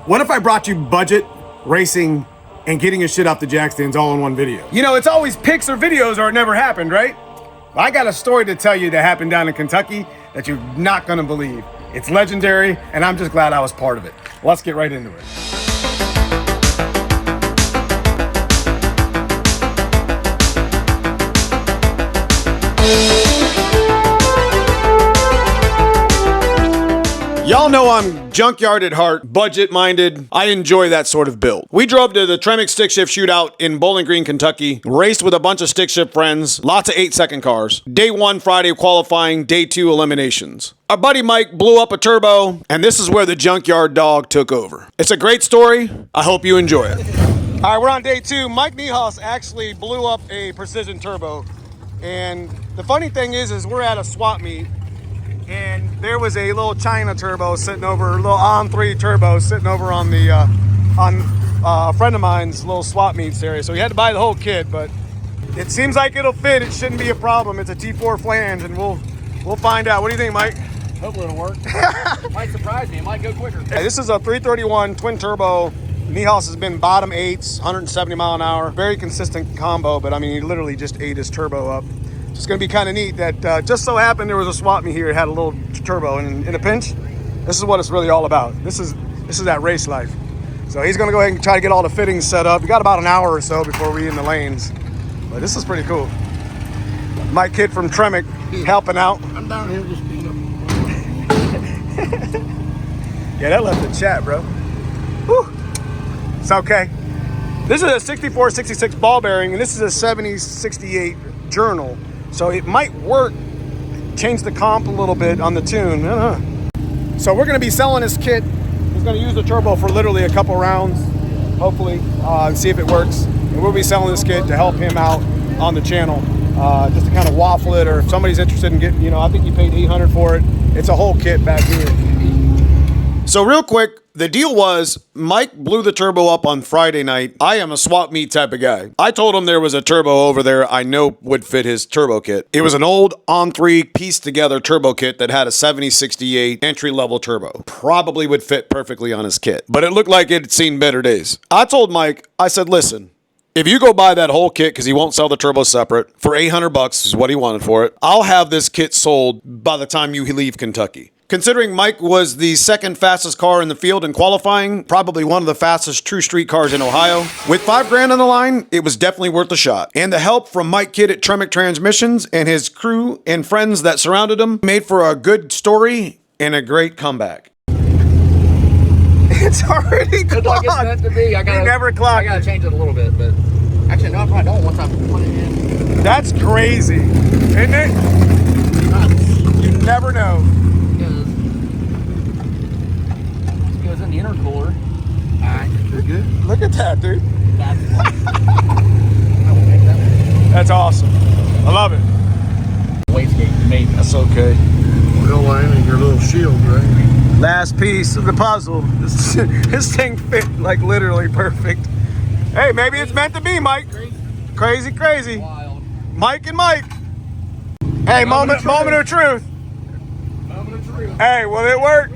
What if I brought you budget, racing, and getting your shit off the jack stands all in one video? You know, it's always pics or videos or it never happened, right? I got a story to tell you that happened down in Kentucky that you're not gonna believe. It's legendary, and I'm just glad I was part of it. Let's get right into it. Y'all know I'm junkyard at heart, budget-minded. I enjoy that sort of build. We drove to the Tremec Stick Shift Shootout in Bowling Green, Kentucky, raced with a bunch of stick shift friends, lots of 8-second cars. Day 1, Friday qualifying, day 2, eliminations. Our buddy Mike blew up a turbo, and this is where the junkyard dog took over. It's a great story. I hope you enjoy it. All right, we're on day 2. Mike Niehaus actually blew up a precision turbo. And the funny thing is we're at a swap meet, and there was a little China turbo sitting over, a little On3 turbo sitting over on the a friend of mine's little swap meets area. So he had to buy the whole kit, but it seems like it'll fit. It shouldn't be a problem. It's a T4 flange, and we'll find out. What do you think, Mike? Hopefully it'll work. Might surprise me. It might go quicker. Hey, this is a 331 twin turbo. Niehaus has been bottom 8s, 170 mile an hour. Very consistent combo, but I mean, he literally just ate his turbo up. It's going to be kind of neat that just so happened there was a swap meet here that had a little turbo, and in a pinch, this is what it's really all about. This is that race life. So he's going to go ahead and try to get all the fittings set up. We got about an hour or so before we're in the lanes, but this is pretty cool. My kid from Tremec helping out. I'm down here just being up. Yeah, that left the chat, bro. Whew. It's okay. This is a 64-66 ball bearing, and this is a 70-68 journal. So it might work, change the comp a little bit on the tune. I don't know. So we're going to be selling this kit. He's going to use the turbo for literally a couple rounds, hopefully, and see if it works. And we'll be selling this kit to help him out on the channel, just to kind of waffle it, or if somebody's interested in getting, you know, I think he paid $800 for it. It's a whole kit back here. So real quick, the deal was Mike blew the turbo up on Friday night. I am a swap meet type of guy. I told him there was a turbo over there I know would fit his turbo kit. It was an old On3 pieced together turbo kit that had a 70-68 entry level turbo. Probably would fit perfectly on his kit, but it looked like it had seen better days. I told Mike, I said, listen, if you go buy that whole kit, because he won't sell the turbo separate, for $800 is what he wanted for it, I'll have this kit sold by the time you leave Kentucky. Considering Mike was the second fastest car in the field in qualifying, probably one of the fastest true street cars in Ohio, with $5 grand on the line, it was definitely worth a shot. And the help from Mike Kidd at Tremec Transmissions and his crew and friends that surrounded him made for a good story and a great comeback. It's already clocked. Like it's meant to be. You never clocked. I gotta change it a little bit, but actually no, I probably don't once I put it in. That's crazy, isn't it? You never know. Goes in the intercooler. Alright, you're good. Look at that, dude. That's awesome. I love it. Wastegate, maybe. That's okay. Oil line and your little shield, right? Last piece of the puzzle. This thing fit like literally perfect. Hey, maybe it's meant to be, Mike. Crazy, crazy. Wild. Mike and Mike. Hey, moment of truth. Moment of truth. Hey, will it work?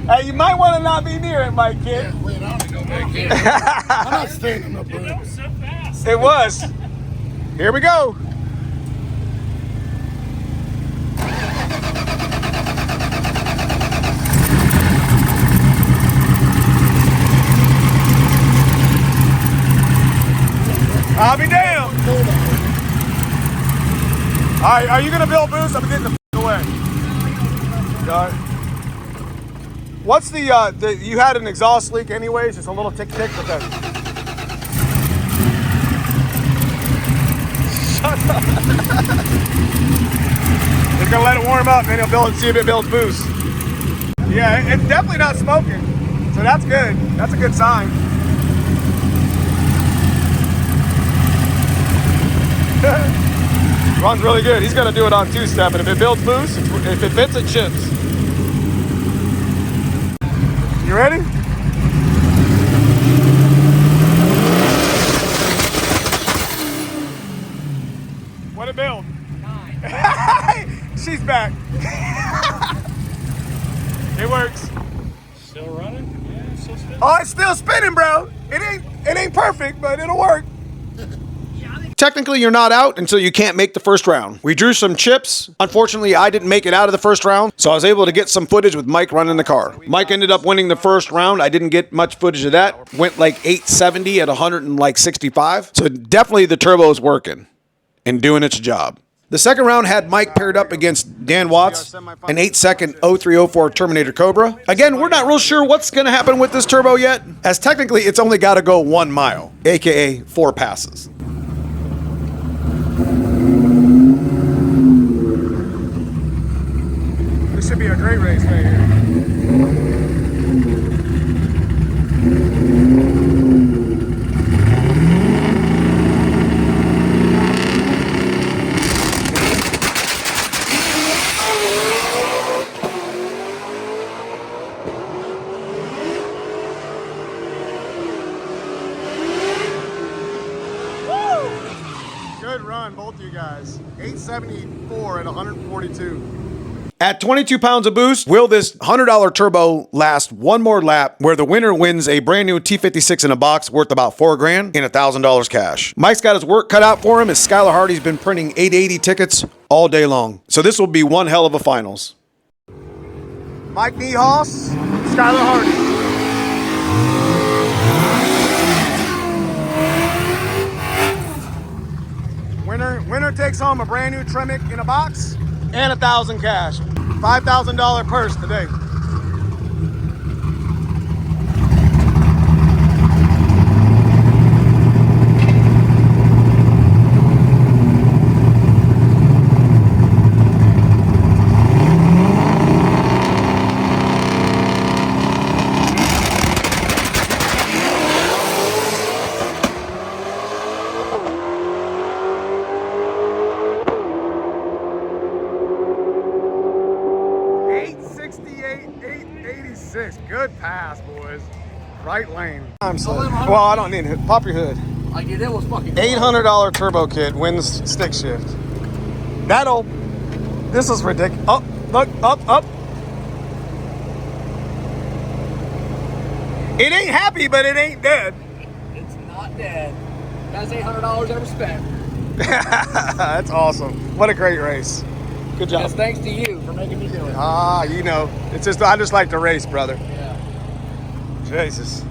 Hey, you might want to not be near it, Mike, kid. Yeah, wait, I want to go back in. I'm not standing up there. so fast. It was. Here we go. I'll be damned. All right, are you gonna build boost? I'm getting the away. Got it. What's the you had an exhaust leak anyways, just a little tick tick with that. Shut up. Just gonna let it warm up, and he'll build, see if it builds boost. Yeah, it's definitely not smoking, so that's good. That's a good sign. Runs really good. He's gonna do it on 2-step, and if it builds boost, if it fits, it chips. You ready? What'd it build? 9. She's back. It works. still spinning? Oh, it's still spinning, bro. It ain't perfect, but it'll work. Technically, you're not out until you can't make the first round. We drew some chips. Unfortunately, I didn't make it out of the first round, so I was able to get some footage with Mike running the car. Mike ended up winning the first round. I didn't get much footage of that. Went like 870 at 165. So definitely the turbo is working and doing its job. The second round had Mike paired up against Dan Watts, an 8-second 0304 Terminator Cobra. Again, we're not real sure what's going to happen with this turbo yet, as technically it's only got to go 1 mile, aka 4 passes. This should be a great race right here. Good run, both of you guys. 874 at 142. At 22 pounds of boost, will this $100 turbo last one more lap where the winner wins a brand new T56 in a box worth about $4 grand and $1,000 cash? Mike's got his work cut out for him as Skylar Hardy's been printing 880 tickets all day long. So this will be one hell of a finals. Mike Niehaus, Skylar Hardy. Winner takes home a brand new Tremec in a box and $1,000 cash. $5,000 purse today. Good pass, boys. Right lane. Well, I don't need it. Pop your hood. Like it was fucking $800 turbo kit wins stick shift. This is ridiculous. Up, look, up. It ain't happy, but it ain't dead. It's not dead. That's $800 ever spent. That's awesome. What a great race. Good job. It's thanks to you for making me do it. You know, it's just I just like to race, brother. Yeah. Jesus,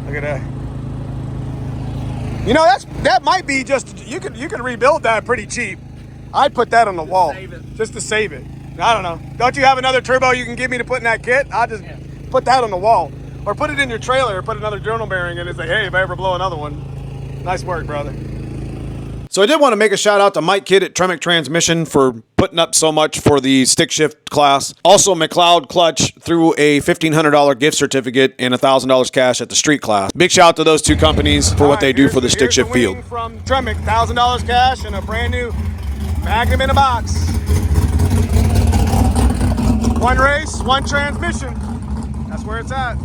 look at that. You know, that might be just you could rebuild that pretty cheap. I'd put that on the wall just to save it. I don't know. Don't you have another turbo you can give me to put in that kit? I'll just put that on the wall, or put it in your trailer, or put another journal bearing in it and say, hey, if I ever blow another one, nice work, brother. So I did want to make a shout out to Mike Kidd at Tremec Transmission for putting up so much for the stick shift class. Also, McLeod Clutch threw a $1,500 gift certificate and $1,000 cash at the street class. Big shout out to those two companies for what they do for the stick shift field. From Tremec, $1,000 cash and a brand new Magnum in a box. One race, one transmission. That's where it's at.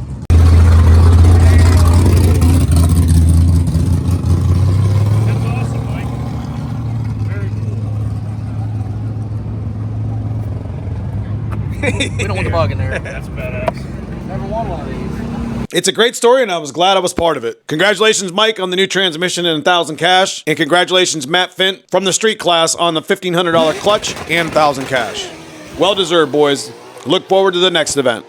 We don't want the bug in there. That's badass. Never won one of these. It's a great story, and I was glad I was part of it. Congratulations, Mike, on the new transmission and $1,000 cash. And congratulations, Matt Fint, from the street class on the $1,500 clutch and $1,000 cash. Well deserved, boys. Look forward to the next event.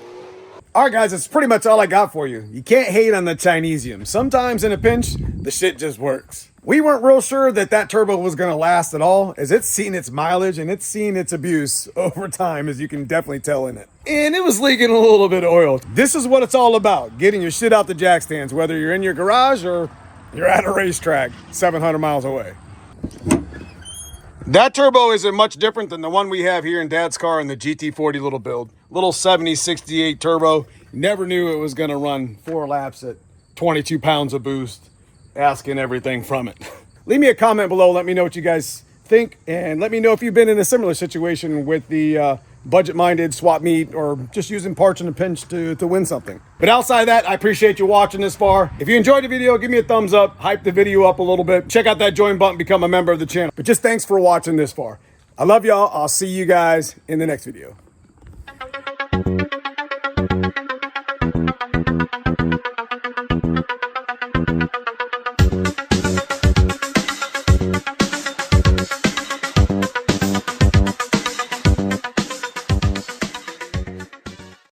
All right, guys, that's pretty much all I got for you. You can't hate on the Chinesium. Sometimes in a pinch, the shit just works. We weren't real sure that turbo was going to last at all, as it's seen its mileage and it's seen its abuse over time, as you can definitely tell in it. And it was leaking a little bit of oil. This is what it's all about, getting your shit out the jack stands, whether you're in your garage or you're at a racetrack 700 miles away. That turbo isn't much different than the one we have here in Dad's car in the GT40 little build. Little 7068 turbo. Never knew it was going to run 4 laps at 22 pounds of boost. Asking everything from it. Leave me a comment below. Let me know what you guys think. And let me know if you've been in a similar situation with the budget-minded swap meet or just using parts in a pinch to win something. But outside of that, I appreciate you watching this far. If you enjoyed the video, give me a thumbs up. Hype the video up a little bit. Check out that join button. Become a member of the channel. But just thanks for watching this far. I love y'all. I'll see you guys in the next video.